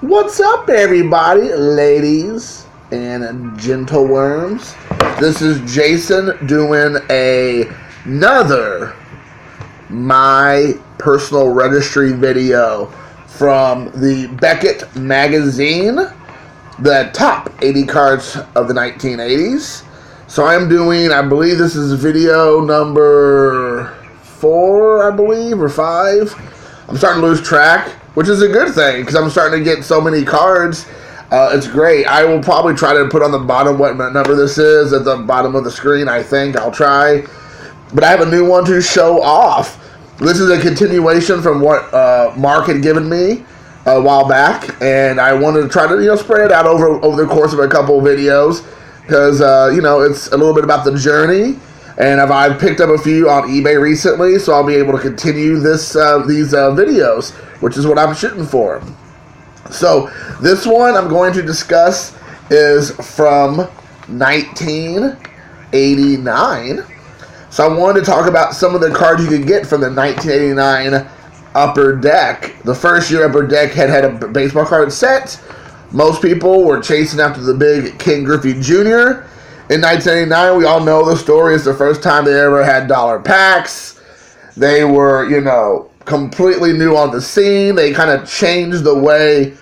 What's up, everybody, ladies and gentleworms? This is Jason doing another My Personal Registry video from the Beckett magazine, the top 80 cards of the 1980s. So I'm doing, I believe this is video number 4, I believe, or 5. I'm starting to lose track, which is a good thing because I'm starting to get so many cards. It's great. I will probably try to put on the bottom what number this is at the bottom of the screen. I think I'll try. But I have a new one to show off. This is a continuation from what Mark had given me a while back, and I wanted to try to spread it out over the course of a couple of videos because it's a little bit about the journey. And I've picked up a few on eBay recently, so I'll be able to continue these videos, which is what I'm shooting for. So this one I'm going to discuss is from 1989. So I wanted to talk about some of the cards you could get from the 1989 Upper Deck. The first year Upper Deck had a baseball card set. Most people were chasing after the big King Griffey Jr. In 1989, we all know the story. It's the first time they ever had dollar packs. They were, completely new on the scene. They kind of changed the way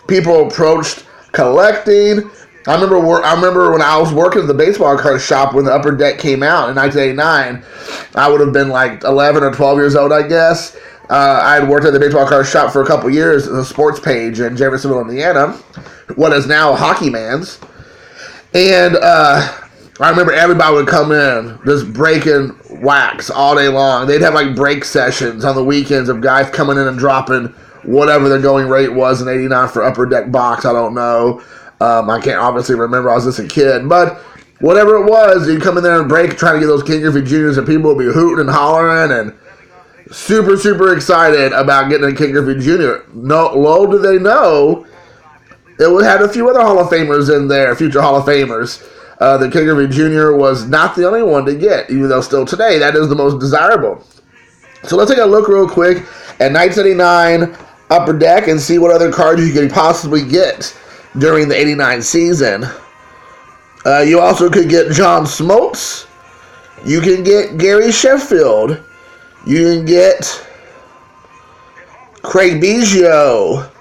people approached collecting. I remember when I was working at the baseball card shop when the Upper Deck came out in 1989. I would have been like 11 or 12 years old, I guess. I had worked at the baseball card shop for a couple years, the sports page in Jeffersonville, Indiana, what is now Hockey Man's. And I remember everybody would come in just breaking wax all day long. They'd have like break sessions on the weekends of guys coming in and dropping whatever their going rate was in 89 for Upper Deck box. I don't know. I can't obviously remember. I was just a kid. But whatever it was, you'd come in there and break, trying to get those King Griffey Juniors, and people would be hooting and hollering and super, super excited about getting a King Griffey Jr. Little do they know, it had a few other Hall of Famers in there, future Hall of Famers. The King Griffey Jr. was not the only one to get, even though still today, that is the most desirable. So let's take a look real quick at 1989 Upper Deck and see what other cards you could possibly get during the 89 season. You also could get John Smoltz. You can get Gary Sheffield. You can get Craig Biggio.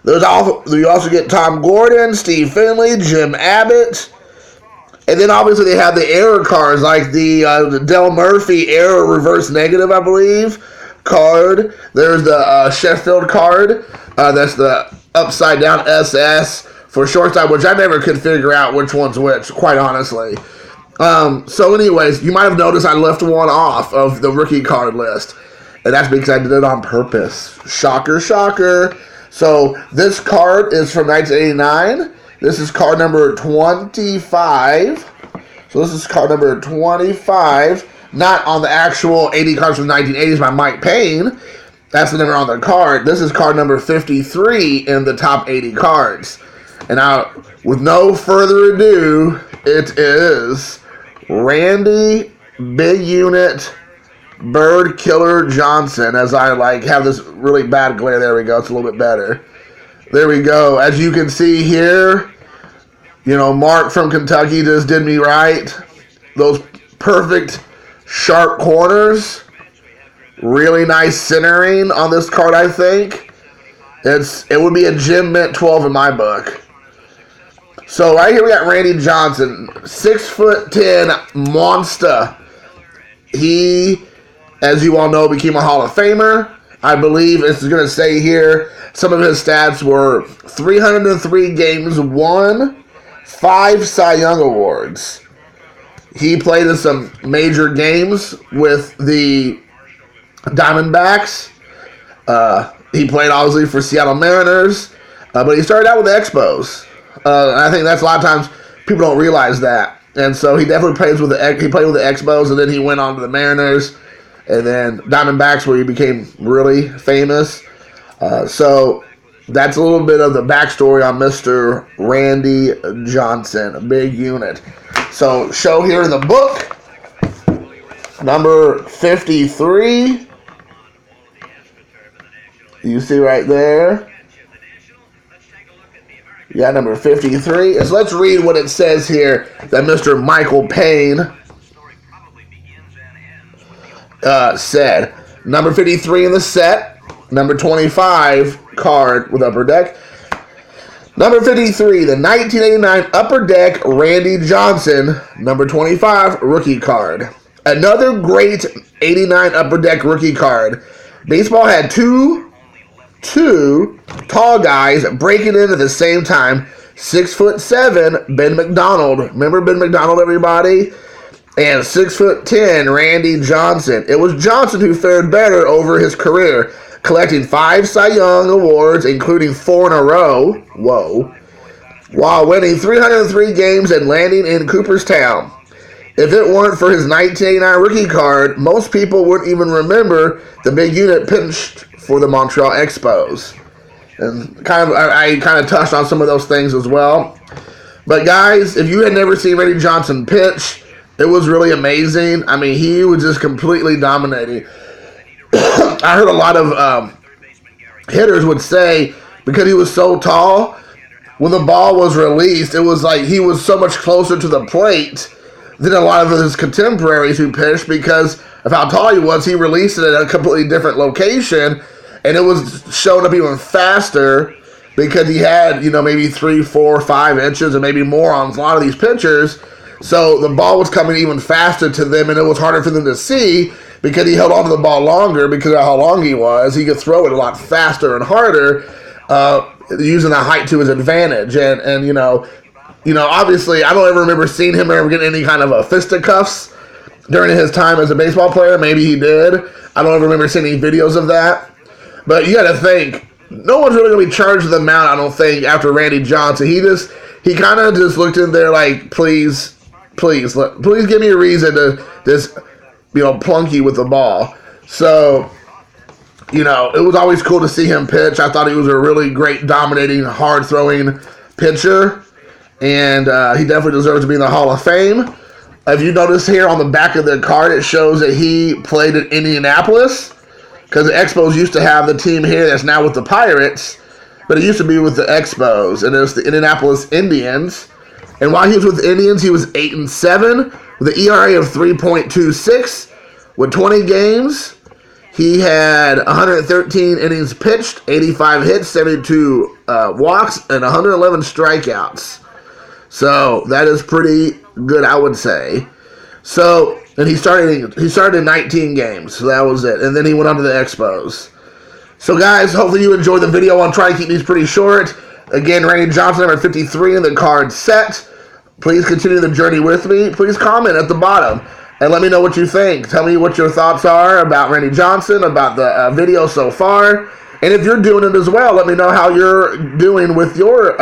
You also get Tom Gordon, Steve Finley, Jim Abbott. And then obviously they have the error cards like the Del Murphy error reverse negative, I believe, card. There's the Sheffield card. That's the upside down SS for shortstop, which I never could figure out which one's which, quite honestly. So anyways, you might have noticed I left one off of the rookie card list. And that's because I did it on purpose. Shocker, shocker. So this card is from 1989. This is card number 25. So this is card number 25. Not on the actual 80 cards from the 1980s by Mike Payne. That's the number on the card. This is card number 53 in the top 80 cards. And now, with no further ado, it is Randy Big Unit Bird Killer Johnson. As I have this really bad glare. There we go. It's a little bit better. There we go. As you can see here, Mark from Kentucky just did me right. Those perfect sharp corners. Really nice centering on this card, I think. It would be a Gem Mint 12 in my book. So right here we got Randy Johnson, 6'10" monster. He, as you all know, became a Hall of Famer. I believe it's going to say here some of his stats were 303 games won, 5 Cy Young Awards. He played in some major games with the Diamondbacks. He played obviously for Seattle Mariners, but he started out with the Expos. And I think that's a lot of times people don't realize that. And so he definitely played with the Expos, and then he went on to the Mariners, and then Diamondbacks, where he became really famous. So that's a little bit of the backstory on Mr. Randy Johnson, a big unit. So show here in the book, number 53. You see right there. Yeah, number 53. So let's read what it says here that Mr. Michael Payne said. Number 53 in the set. Number 25 card with Upper Deck. Number 53, the 1989 Upper Deck Randy Johnson. Number 25 rookie card. Another great 89 Upper Deck rookie card. Baseball had two tall guys breaking in at the same time. 6'7", Ben McDonald. Remember Ben McDonald, everybody? And 6'10", Randy Johnson. It was Johnson who fared better over his career, collecting 5 Cy Young awards, including 4 in a row. Whoa. While winning 303 games and landing in Cooperstown. If it weren't for his 1989 rookie card, most people wouldn't even remember the big unit pinched for the Montreal Expos. And I kind of touched on some of those things as well. But guys, if you had never seen Randy Johnson pitch, it was really amazing. I mean, he was just completely dominating. I heard a lot of hitters would say, because he was so tall, when the ball was released, it was like he was so much closer to the plate than a lot of his contemporaries who pitched because of how tall he was. He released it at a completely different location, and it was showing up even faster because he had, maybe 3, 4, 5 inches and maybe more on a lot of these pitchers. So the ball was coming even faster to them, and it was harder for them to see because he held onto the ball longer because of how long he was. He could throw it a lot faster and harder, using the height to his advantage. And obviously, I don't ever remember seeing him ever get any kind of fisticuffs during his time as a baseball player. Maybe he did. I don't ever remember seeing any videos of that. But you got to think, no one's really going to be charged with the amount, I don't think, after Randy Johnson. He kind of just looked in there like, please give me a reason to just, plunk you with the ball. So, it was always cool to see him pitch. I thought he was a really great, dominating, hard-throwing pitcher. And he definitely deserves to be in the Hall of Fame. If you notice here on the back of the card, it shows that he played in Indianapolis. Because the Expos used to have the team here that's now with the Pirates. But it used to be with the Expos. And it was the Indianapolis Indians. And while he was with the Indians, he was 8-7 with an ERA of 3.26. With 20 games, he had 113 innings pitched, 85 hits, 72 walks, and 111 strikeouts. So that is pretty good, I would say. So, and he started in 19 games, so that was it. And then he went on to the Expos. So guys, hopefully you enjoyed the video. I'll try to keep these pretty short. Again, Randy Johnson, number 53 in the card set. Please continue the journey with me. Please comment at the bottom and let me know what you think. Tell me what your thoughts are about Randy Johnson, about the video so far. And if you're doing it as well, let me know how you're doing with your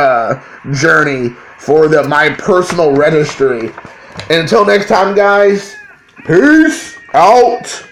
journey for my personal registry. And until next time, guys, peace out.